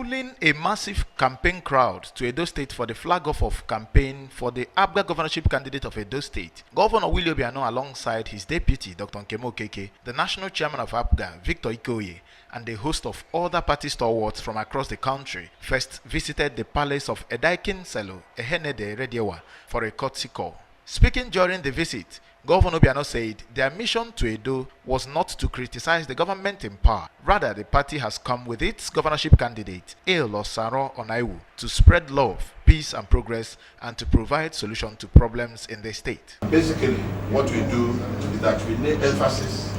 Pulling a massive campaign crowd to Edo State for the flag-off of campaign for the APGA governorship candidate of Edo State, Governor Willie Obiano alongside his deputy Dr. Nkem Okeke, the national chairman of APGA Victor Ikoye, and a host of other party stalwarts from across the country first visited the palace of Edaikin Selo, Ehenede Rediewa, for a courtesy call. Speaking during the visit, Governor Obiano said their mission to Edo was not to criticize the government in power. Rather, the party has come with its governorship candidate, Ayo Saro Onaiwu, to spread love, peace and progress and to provide solutions to problems in the state. Basically, what we do is that we lay emphasis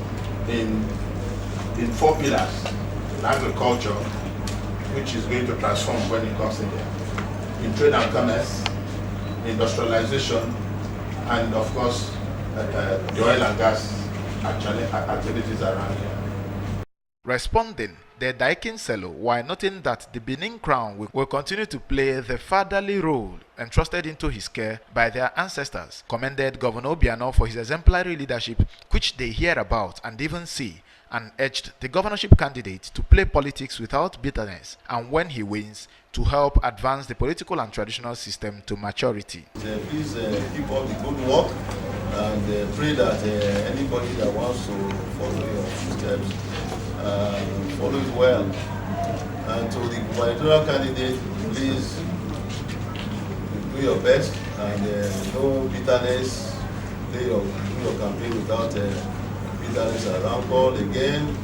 in 4 pillars. Agriculture, which is going to transform when it comes in there. In trade and commerce, industrialization, and of course, the oil and gas activities around here. Responding, the Edaikin Selo, while noting that the Benin Crown will continue to play the fatherly role entrusted into his care by their ancestors, commended Governor Obiano for his exemplary leadership, which they hear about and even see, and urged the governorship candidate to play politics without bitterness, and when he wins, to help advance the political and traditional system to maturity. Please keep up the good work and pray that anybody that wants to follow your footsteps follow it well. And to the gubernatorial candidate, please do your best and no bitterness. Do your campaign without bitterness around. Call again.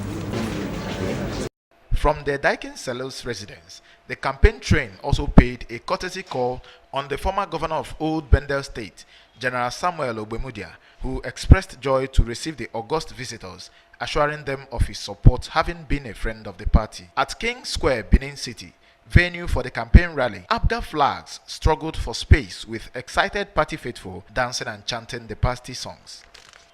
From the Edaikin Selo's residence, the campaign train also paid a courtesy call on the former governor of Old Bendel State, General Samuel Ogbemudia, who expressed joy to receive the august visitors, assuring them of his support, having been a friend of the party. At King Square, Benin City, venue for the campaign rally, APGA flags struggled for space with excited party faithful dancing and chanting the party songs.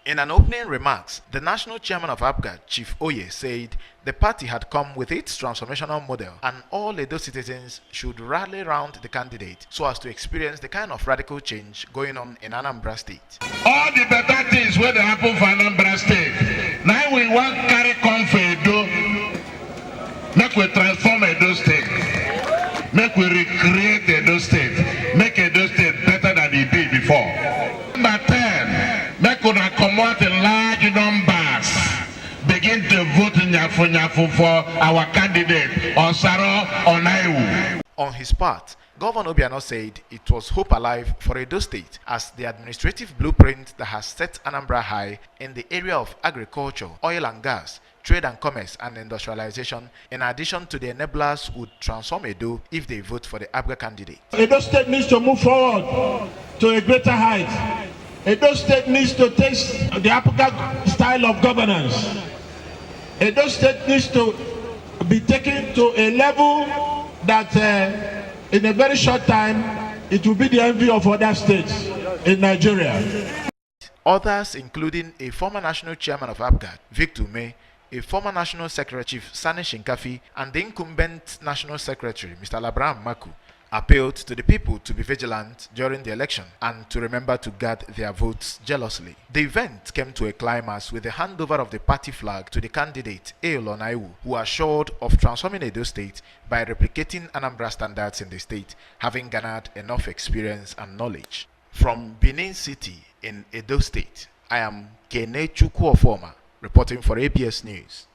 In an opening remarks, the national chairman of APGA, Chief Oye, said the party had come with its transformational model and all Edo citizens should rally round the candidate so as to experience the kind of radical change going on in Anambra State. All the better things where they happen for Anambra State, now we want carry come for Edo, make we transform Edo State, make we recreate Edo State, make Edo State better than it did before. Number 10, make we come out in large numbers, begin to vote Nyafu for our candidate, Osaro Onaiwu. On his part, Governor Obiano said it was hope alive for Edo State as the administrative blueprint that has set Anambra high in the area of agriculture, oil and gas, trade and commerce and industrialization, in addition to the enablers, would transform Edo if they vote for the APGA candidate. Edo State needs to move forward to a greater height. Edo State needs to take the APGA style of governance. Edo State needs to be taken to a level that in a very short time it will be the envy of other states in Nigeria. Others, including a former national chairman of APGA, Victor May, a former national secretary, Chief Sani Shinkafi, and the incumbent national secretary, Mr. Labram Maku, appealed to the people to be vigilant during the election and to remember to guard their votes jealously. The event came to a climax with the handover of the party flag to the candidate Ayo Onaiwu, who assured of transforming Edo State by replicating Anambra standards in the state, having garnered enough experience and knowledge. From Benin City in Edo State, I am Kene Chukwu Ofoma, reporting for ABS News.